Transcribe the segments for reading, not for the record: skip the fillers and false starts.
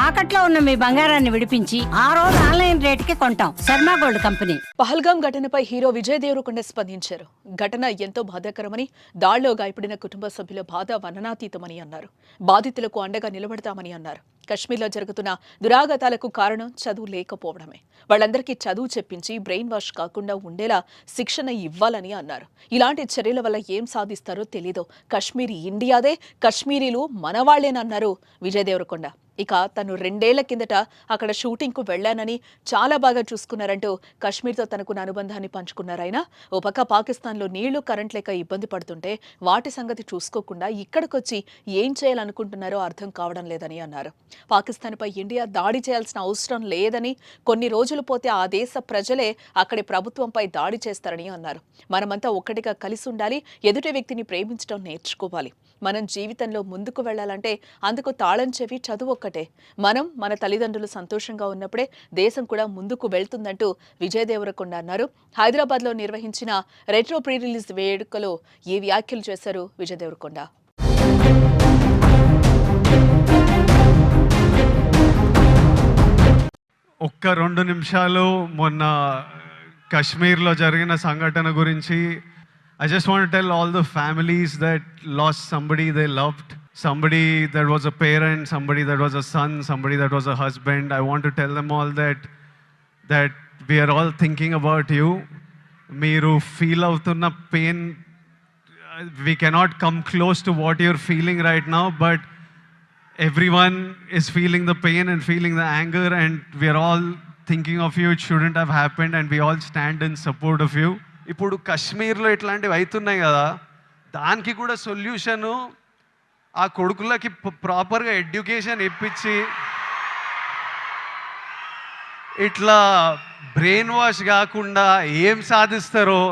తాకట్లో ఉన్న మీ బంగారాన్ని విడిపించి ఆ రోజు ఆన్లైన్ రేటుకి కొంటాం. Sharma gold company. పహల్గాం ఘటనపై హీరో విజయ్ దేవరకొండ స్పందించారు. ఘటన ఎంతో బాధాకరమని, దాడిలో గాయపడిన కుటుంబ సభ్యుల బాధ వర్ణనాతీతమని అన్నారు. బాధితులకు అండగా నిలబడతామని అన్నారు. కశ్మీర్లో జరుగుతున్న దురాఘాతాలకు కారణం చదువు లేకపోవడమే. వాళ్ళందరికీ చదువు చెప్పించి బ్రెయిన్ వాష్ కాకుండా ఉండేలా శిక్షణ ఇవ్వాలని అన్నారు. ఇలాంటి చర్యల వల్ల ఏం సాధిస్తారో తెలీదు. కశ్మీర్ ఇండియాదే, కశ్మీరీలు మనవాళ్లేనన్నారు విజయ్ దేవరకొండ. ఇక తను 2 ఏళ్ల కిందట అక్కడ షూటింగ్కు వెళ్లానని, చాలా బాగా చూసుకున్నారంటూ కశ్మీర్తో తనకున్న అనుబంధాన్ని పంచుకున్నారాయన. ఓ పక్క పాకిస్తాన్లో నీళ్లు, కరెంట్ లేక ఇబ్బంది పడుతుంటే వాటి సంగతి చూసుకోకుండా ఇక్కడికొచ్చి ఏం చేయాలనుకుంటున్నారో అర్థం కావడం లేదని అన్నారు. పాకిస్తాన్పై ఇండియా దాడి చేయాల్సిన అవసరం లేదని, కొన్ని రోజులు పోతే ఆ దేశ ప్రజలే అక్కడి ప్రభుత్వంపై దాడి చేస్తారని అన్నారు. మనమంతా ఒక్కటిగా కలిసి ఉండాలి, ఎదుటి వ్యక్తిని ప్రేమించడం నేర్చుకోవాలి. మనం జీవితంలో ముందుకు వెళ్లాలంటే అందుకు తాళం చెవి చదువు ఒక్కటే. మనం మన తల్లిదండ్రులు సంతోషంగా ఉన్నప్పుడే దేశం కూడా ముందుకు వెళ్తుందంటూ విజయ్ దేవరకొండ అన్నారు. హైదరాబాద్లో నిర్వహించిన రెట్రో ప్రీ రిలీజ్ వేడుకలో ఈ వ్యాఖ్యలు చేశారు విజయ్ దేవరకొండ. ఒక్క 2 నిమిషాలు మొన్న కశ్మీర్లో జరిగిన సంఘటన గురించి I just want to tell all the families that lost somebody they loved, somebody that was a parent, somebody that was a son, somebody that was a husband. I want to tell them all that we are all thinking about you. Meeru feel avutunna pain, we cannot come close to what you're feeling right now, but everyone is feeling the pain and feeling the anger, and we are all thinking of you. It shouldn't have happened, and we all stand in support of you. ఇప్పుడు కశ్మీర్లో ఇట్లాంటివి అవుతున్నాయి కదా, దానికి కూడా solution ఆ కొడుకులకి ప్రాపర్గా ఎడ్యుకేషన్ ఇప్పించి ఇట్లా బ్రెయిన్ వాష్ కాకుండా ఏం సాధిస్తారో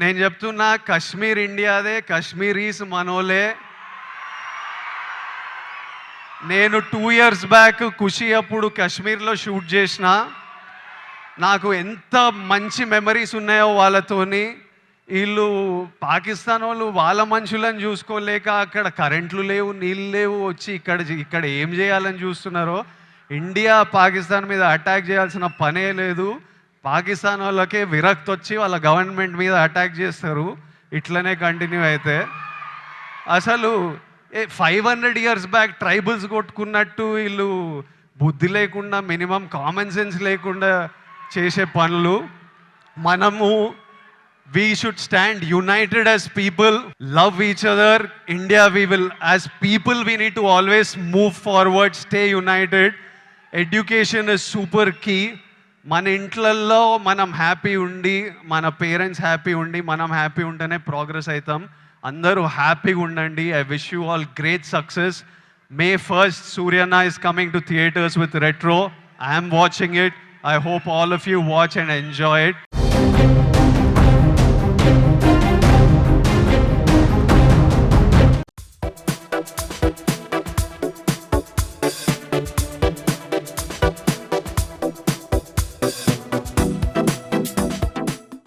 నేను చెప్తున్నా. కశ్మీర్ ఇండియాదే, కశ్మీరీస్ మనోలే. నేను 2 years బ్యాక్ ఖుషి అప్పుడు కశ్మీర్లో షూట్ చేసిన. నాకు ఎంత మంచి మెమరీస్ ఉన్నాయో వాళ్ళతోని. వీళ్ళు పాకిస్తాన్ వాళ్ళు వాళ్ళ మనుషులను చూసుకోలేక అక్కడ కరెంట్లు లేవు, నీళ్ళు లేవు, వచ్చి ఇక్కడ ఏం చేయాలని చూస్తున్నారో. ఇండియా పాకిస్తాన్ మీద అటాక్ చేయాల్సిన పనే లేదు. పాకిస్తాన్ వాళ్ళకే విరక్తి వచ్చి వాళ్ళ గవర్నమెంట్ మీద అటాక్ చేస్తారు. ఇట్లనే కంటిన్యూ అయితే అసలు 500 years బ్యాక్ ట్రైబల్స్ కొట్టుకున్నట్టు వీళ్ళు బుద్ధి లేకుండా, మినిమం కామన్ సెన్స్ లేకుండా చేసే పనులు. మనము we should stand united as people, love each other. India, we will, as people, we need to always move forward, stay united. Education is super key. మన ఇంట్లల్లో మనం happy ఉండి, మన పేరెంట్స్ హ్యాపీ ఉండి, మనం హ్యాపీ ఉంటేనే ప్రోగ్రెస్ అవుతాం. అందరూ హ్యాపీగా ఉండండి. I wish you all great success. May 1st, Suryana is coming to theaters with Retro. I am watching it. I hope all of you watch and enjoy it.